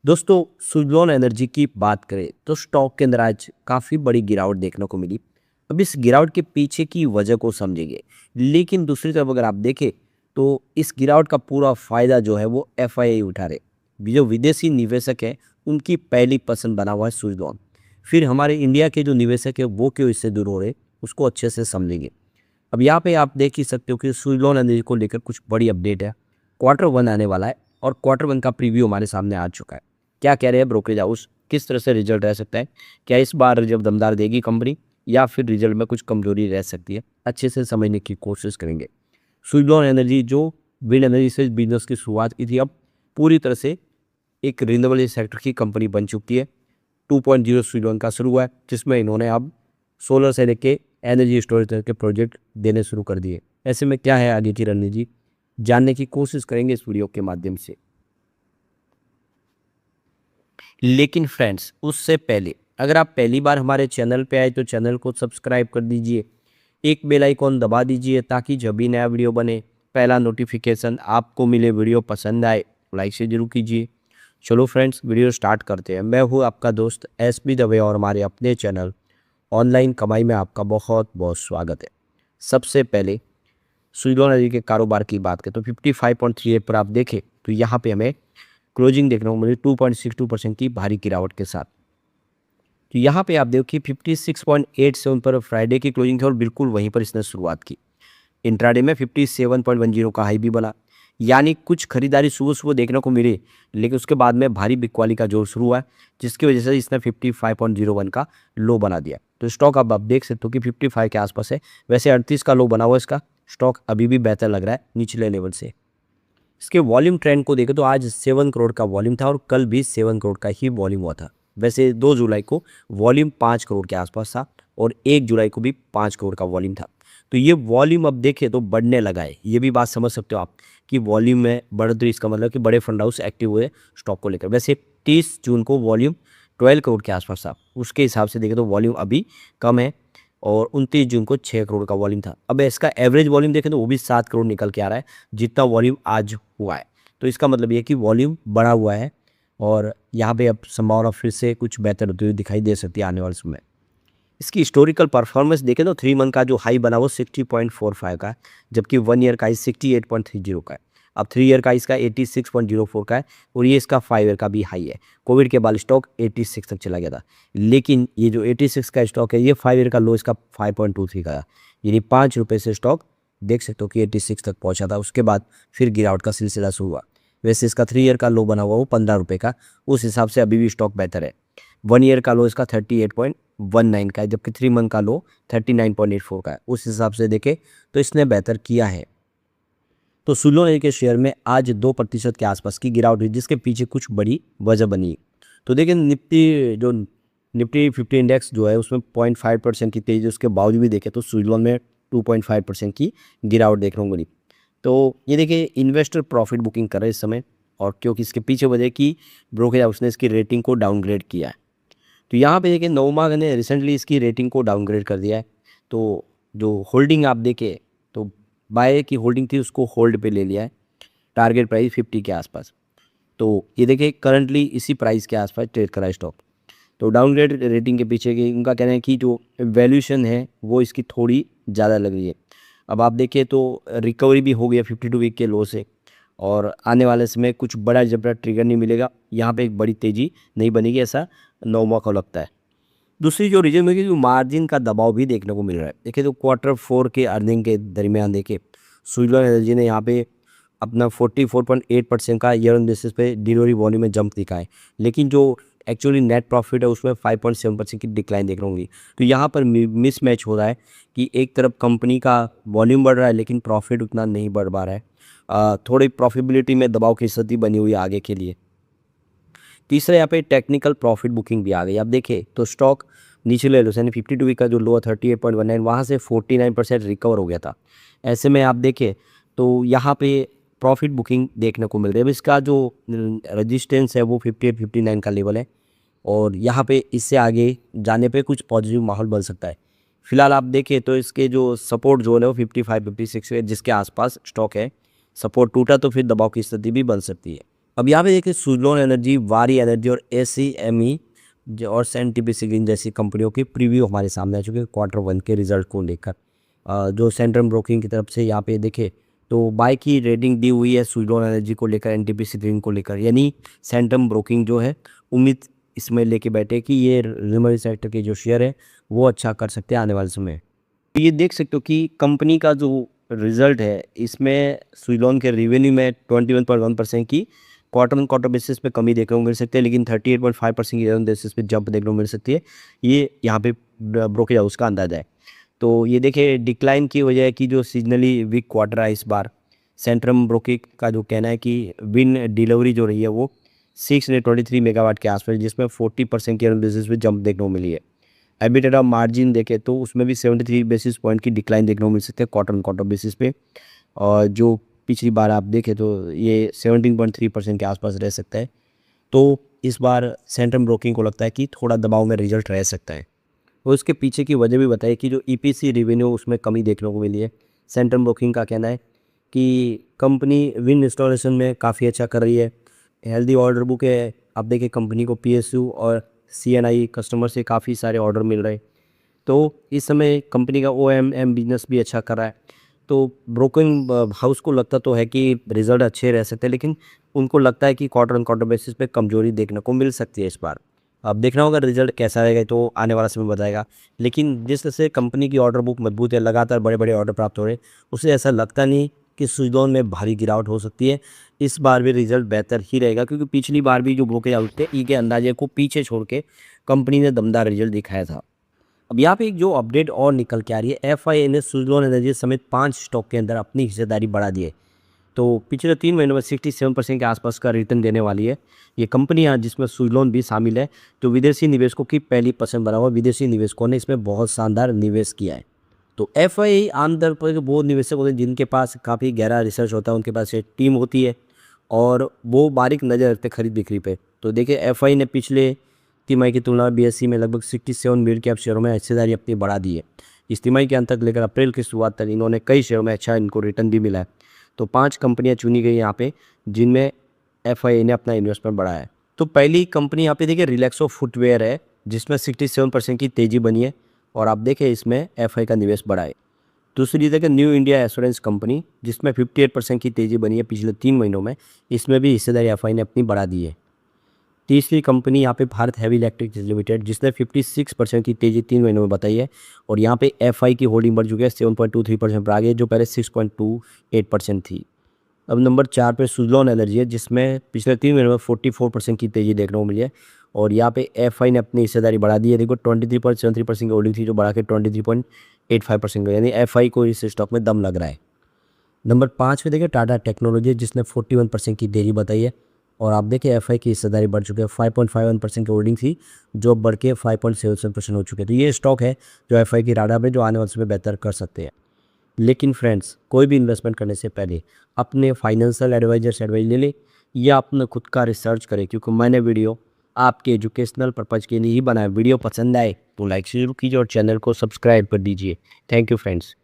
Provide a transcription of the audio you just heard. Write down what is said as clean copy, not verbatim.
दोस्तों, सुज़लोन एनर्जी की बात करें तो स्टॉक के अंदर आज काफ़ी बड़ी गिरावट देखने को मिली। अब इस गिरावट के पीछे की वजह को समझेंगे। लेकिन दूसरी तरफ अगर आप देखें तो इस गिरावट का पूरा फ़ायदा जो है वो एफआईआई उठा रहे। जो विदेशी निवेशक हैं उनकी पहली पसंद बना हुआ है सुज़लोन। फिर हमारे इंडिया के जो निवेशक हैं वो क्यों इससे दूर हो रहे, उसको अच्छे से समझेंगे। अब यहाँ पे आप देख ही सकते हो कि सुज़लोन एनर्जी को लेकर कुछ बड़ी अपडेट है। क्वार्टर वन आने वाला है और क्वार्टर वन का प्रीव्यू हमारे सामने आ चुका है। क्या कह रहे हैं ब्रोकरेज हाउस, किस तरह से रिजल्ट रह सकता है, क्या इस बार रिजल्ट दमदार देगी कंपनी या फिर रिजल्ट में कुछ कमजोरी रह सकती है, अच्छे से समझने की कोशिश करेंगे। सुज़लोन एनर्जी जो विंड एनर्जी से बिजनेस की शुरुआत की थी, अब पूरी तरह से एक रिन्यूएबल सेक्टर की कंपनी बन चुकी है। 2.0 सुज़लोन का शुरू हुआ है, जिसमें इन्होंने अब सोलर से लेके एनर्जी स्टोरेज तक के प्रोजेक्ट देने शुरू कर दिए। ऐसे में क्या है आगे की रणनीति, जानने की कोशिश करेंगे इस वीडियो के माध्यम से। लेकिन फ्रेंड्स, उससे पहले अगर आप पहली बार हमारे चैनल पे आए तो चैनल को सब्सक्राइब कर दीजिए, एक बेल आइकॉन दबा दीजिए ताकि जब भी नया वीडियो बने पहला नोटिफिकेशन आपको मिले। वीडियो पसंद आए लाइक से जरूर कीजिए। चलो फ्रेंड्स, वीडियो स्टार्ट करते हैं। मैं हूँ आपका दोस्त एसपी दवे और हमारे अपने चैनल ऑनलाइन कमाई में आपका बहुत बहुत स्वागत है। सबसे पहले सुज़लोन एनर्जी के कारोबार की बात करें तो 55.38 पर आप देखें तो यहाँ पे हमें क्लोजिंग देखने को मिली 2.62% की भारी गिरावट के साथ। तो यहाँ पे आप देखो कि 56.87 पर फ्राइडे की क्लोजिंग थी और बिल्कुल वहीं पर इसने शुरुआत की। इंट्राडे में 57.10 का हाई भी बना, यानी कुछ खरीदारी सुबह सुबह देखने को मिली, लेकिन उसके बाद में भारी बिकवाली का जोर शुरू हुआ है, जिसकी वजह से इसने 55.01 का लो बना दिया। तो स्टॉक अब आप देख सकते हो कि 55 के आसपास है। वैसे 38 का लो बना हुआ है इसका। स्टॉक अभी भी बेहतर लग रहा है निचले लेवल से। इसके वॉल्यूम ट्रेंड को देखें तो आज 7 करोड़ का वॉल्यूम था और कल भी 7 करोड़ का ही वॉल्यूम हुआ था। वैसे 2 जुलाई को वॉल्यूम 5 करोड़ के आसपास था और 1 जुलाई को भी 5 करोड़ का वॉल्यूम था। तो ये वॉल्यूम अब देखें तो बढ़ने लगा है। ये भी बात समझ सकते हो आप कि वॉल्यूम में बढ़ोतरी, इसका मतलब कि बड़े फंड हाउस एक्टिव हुए स्टॉक को लेकर। वैसे 30 जून को वॉल्यूम 12 करोड़ के आसपास था, उसके हिसाब से देखें तो वॉल्यूम अभी कम है और 29 जून को 6 करोड़ का वॉल्यूम था। अब इसका एवरेज वॉल्यूम देखें तो वो भी 7 करोड़ निकल के आ रहा है, जितना वॉल्यूम आज हुआ है। तो इसका मतलब ये कि वॉल्यूम बढ़ा हुआ है और यहाँ पे अब संभावना फिर से कुछ बेहतर होती हुई दिखाई दे सकती है आने वाले समय। इसकी हिस्टोरिकल परफॉर्मेंस देखें तो 3 मंथ का जो हाई बना वो 60.45 का है, जबकि 1 ईयर का 68.30 का है। अब 3 ईयर का इसका 86.04 का है और ये इसका 5 ईयर का भी हाई है। कोविड के बाद स्टॉक 86 तक चला गया था, लेकिन ये जो 86 का स्टॉक है ये 5 ईयर का लो इसका 5.23 का है, यानी 5 रुपये से स्टॉक देख सकते हो कि 86 तक पहुंचा था। उसके बाद फिर गिरावट का सिलसिला शुरू हुआ। वैसे इसका 3 ईयर का लो बना हुआ वो 15 रुपये का, उस हिसाब से अभी भी स्टॉक बेहतर है। 1 ईयर का लो इसका 38.19 का है, जबकि 3 मंथ का लो 39.84 का है। उस हिसाब से देखें तो इसने बेहतर किया है। तो सुज़लोन एनर्जी के शेयर में आज 2% के आसपास की गिरावट हुई, जिसके पीछे कुछ बड़ी वजह बनी। तो देखिए निफ्टी 50 इंडेक्स जो है उसमें 0.5% की तेजी, उसके बावजूद भी देखें तो सुज़लोन में 2.5% की गिरावट देखने को मिली। तो ये देखिए इन्वेस्टर प्रॉफिट बुकिंग कर रहे हैं इस समय, और क्योंकि इसके पीछे वजह की ब्रोकरेज हाउस ने इसकी रेटिंग को डाउनग्रेड किया है। तो यहाँ पे देखिए नोमा ने रिसेंटली इसकी रेटिंग को डाउनग्रेड कर दिया है। तो जो होल्डिंग आप देखें तो बाय की होल्डिंग थी उसको होल्ड पे ले लिया है, टारगेट प्राइस 50 के आसपास। तो ये देखिए करंटली इसी प्राइस के आसपास ट्रेड करा है स्टॉक। तो डाउनग्रेड रेटिंग के पीछे की उनका कहना है कि जो वैल्यूएशन है वो इसकी थोड़ी ज़्यादा लग रही है। अब आप देखिए तो रिकवरी भी हो गया 52 वीक के लो से, और आने वाले समय कुछ बड़ा जबरा ट्रिगर नहीं मिलेगा, यहाँ पे एक बड़ी तेज़ी नहीं बनेगी, ऐसा नोमा को लगता है। दूसरी जो रीजन में जो मार्जिन का दबाव भी देखने को मिल रहा है। देखिए तो Q4 के अर्निंग के दरमियान देखिए सुज़लोन एनर्जी ने यहाँ पे अपना 44.8% का ईयर ऑन बेसिस पे डिलीवरी वॉल्यूम में जंप दिखा है, लेकिन जो एक्चुअली नेट प्रॉफिट है उसमें 5.7% की डिक्लाइन देख रहा हूँ। तो यहाँ पर मिसमैच हो रहा है कि एक तरफ कंपनी का वॉल्यूम बढ़ रहा है लेकिन प्रॉफिट उतना नहीं बढ़ पा रहा है। थोड़ी प्रॉफिटेबिलिटी में दबाव की स्थिति बनी हुई है आगे के लिए। तीसरा यहाँ पे टेक्निकल प्रॉफिट बुकिंग भी आ गई। आप देखें तो स्टॉक निचले लो यानी 52 वीक का जो लो 38.19 वहाँ से 49% रिकवर हो गया था। ऐसे में आप देखें तो यहाँ पे प्रॉफिट बुकिंग देखने को मिल रही है। अब इसका जो रेजिस्टेंस है वो 58-59 का लेवल है और यहाँ पे इससे आगे जाने पे कुछ पॉजिटिव माहौल बन सकता है। फिलहाल आप देखें तो इसके जो सपोर्ट जोन है वो 55-56 है, जिसके आसपास स्टॉक है। सपोर्ट टूटा तो फिर दबाव की स्थिति भी बन सकती है। अब यहाँ पे देखिए सुज़लोन एनर्जी, वारी एनर्जी और एसीएमई और एनटीपीसी ग्रीन जैसी कंपनियों की प्रीव्यू हमारे सामने आ चुके हैं Q1 के रिजल्ट को लेकर। जो सेंट्रम ब्रोकिंग की तरफ से यहाँ पे देखें तो बाय की रेटिंग दी हुई है सुज़लोन एनर्जी को लेकर, एनटीपीसी ग्रीन को लेकर, यानी सेंट्रम ब्रोकिंग जो है उम्मीद इसमें लेके बैठे कि ये रिन्यूएबल सेक्टर के जो शेयर है वो अच्छा कर सकते हैं आने वाले समय में। तो ये देख सकते हो कि कंपनी का जो रिजल्ट है इसमें सुज़लोन के रेवेन्यू में 21.1% की क्वार्टर ऑन क्वार्टर बेसिस पे कमी देखने को मिल सकती है, लेकिन 38.5% की ईयर ऑन बेसिस पे जंप देखने को मिल सकती है। ये यहाँ पे ब्रोकेज हाउस का अंदाजा है। तो ये देखिए डिक्लाइन की वजह है कि जो सीजनली वीक क्वार्टर है इस बार, सेंट्रम ब्रोकिंग का जो कहना है कि विन डिलीवरी जो रही है वो 623 मेगावाट के आसपास, जिसमें 40% की ईयर ऑन बेसिस पे जंप देखने को मिली है। एबिटेडा मार्जिन देखें तो उसमें भी 73 बेसिस पॉइंट की डिक्लाइन देखने को मिल सकती है क्वार्टर ऑन क्वार्टर बेसिस पे, और जो पिछली बार आप देखें तो ये 17.3% के आसपास रह सकता है। तो इस बार सेंट्रम ब्रोकिंग को लगता है कि थोड़ा दबाव में रिजल्ट रह सकता है। और उसके पीछे की वजह भी बताई कि जो ईपीसी रेवेन्यू उसमें कमी देखने को मिली है। सेंट्रम ब्रोकिंग का कहना है कि कंपनी विंड इंस्टॉलेशन में काफ़ी अच्छा कर रही है, हेल्दी ऑर्डर बुक है। आप देखिए कंपनी को पीएसयू और सीएनआई कस्टमर से काफ़ी सारे ऑर्डर मिल रहे हैं। तो इस समय कंपनी का ओएमएम बिजनेस भी अच्छा कर रहा है। तो ब्रोकिंग हाउस को लगता तो है कि रिजल्ट अच्छे रह सकते हैं, लेकिन उनको लगता है कि क्वार्टर ऑन क्वार्टर बेसिस पे कमजोरी देखने को मिल सकती है इस बार। अब देखना होगा रिजल्ट कैसा रहेगा, तो आने वाला समय बताएगा। लेकिन जिस तरह से कंपनी की ऑर्डर बुक मजबूत है, लगातार बड़े बड़े ऑर्डर प्राप्त हो रहे हैं, उससे ऐसा लगता नहीं कि सुज़लोन में भारी गिरावट हो सकती है। इस बार भी रिजल्ट बेहतर ही रहेगा, क्योंकि पिछली बार भी जो ब्रोकेज हाउस थे इनके अंदाजे को पीछे छोड़ के कंपनी ने दमदार रिजल्ट दिखाया था। अब यहाँ पे एक जो अपडेट और निकल के आ रही है, एफआईए ने सुज़लोन एनर्जी समेत 5 स्टॉक के अंदर अपनी हिस्सेदारी बढ़ा दी है। तो पिछले 3 महीनों में 67% के आसपास का रिटर्न देने वाली है ये कंपनियां, जिसमें सुज़लोन भी शामिल है। तो विदेशी निवेशकों की पहली पसंद बना हुआ, विदेशी निवेशकों ने इसमें बहुत शानदार निवेश किया है। तो एफआईए आमतौर पर वो निवेशक होते हैं जिनके पास काफ़ी गहरा रिसर्च होता है, उनके पास एक टीम होती है और वो बारीक नज़र रखते खरीद बिक्री पे। तो देखिए एफआई ने पिछले तिमाही की तुलना में बीएसई में लगभग 67 मिड कैप शेयरों में हिस्सेदारी अपनी बढ़ा दी है। इस तिमाही के अंत तक लेकर अप्रैल की शुरुआत तक इन्होंने कई शेयरों में अच्छा इनको रिटर्न भी मिला है। तो 5 कंपनियां चुनी गई यहाँ पे जिनमें एफआईए ने अपना इन्वेस्टमेंट बढ़ाया है। तो पहली कंपनी यहाँ पे देखिए रिलैक्सो फुटवेयर है, जिसमें 67% की तेज़ी बनी है और आप देखें इसमें एफआई का निवेश बढ़ा है। दूसरी जगह न्यू इंडिया एश्योरेंस कंपनी, जिसमें 58% की तेज़ी बनी है पिछले 3 महीनों में, इसमें भी हिस्सेदारी एफआई ने अपनी बढ़ा दी है। तीसरी कंपनी यहाँ पे भारत हैवी इलेक्ट्रिक लिमिटेड, जिसने 56% की तेज़ी 3 महीनों में बताई है और यहाँ पे एफआई की होल्डिंग बढ़ चुकी है 7.23% पर आ गई है, जो पहले 6.28% थी। अब नंबर 4 पे सुज़लोन एनर्जी है, जिसमें पिछले 3 महीनों में 44% की तेज़ी देखने को मिली है और यहाँ पे एफआई ने अपनी हिस्सेदारी बढ़ा दी है। देखो 23.73% की होल्डिंग थी, जो बढ़ा के 23.85% यानी एफआई को इस स्टॉक में दम लग रहा है। नंबर 5 पे देखिए टाटा टेक्नोलॉजी, जिसने 41% की तेज़ी बताई है और आप देखिए एफआई की हिस्सेदारी बढ़ चुकी है। 5.51% की होल्डिंग थी, जो बढ़ के 5.77% हो चुके हैं। तो ये स्टॉक है जो एफआई की राडा में जो आने वाले समय बेहतर कर सकते हैं। लेकिन फ्रेंड्स, कोई भी इन्वेस्टमेंट करने से पहले अपने फाइनेंशियल एडवाइजर से एडवाइस ले लें या अपना खुद का रिसर्च करें, क्योंकि मैंने वीडियो आपके एजुकेशनल पर्पज़ के लिए ही बनाया। वीडियो पसंद आए तो लाइक जरूर कीजिए और चैनल को सब्सक्राइब कर दीजिए। Thank you friends.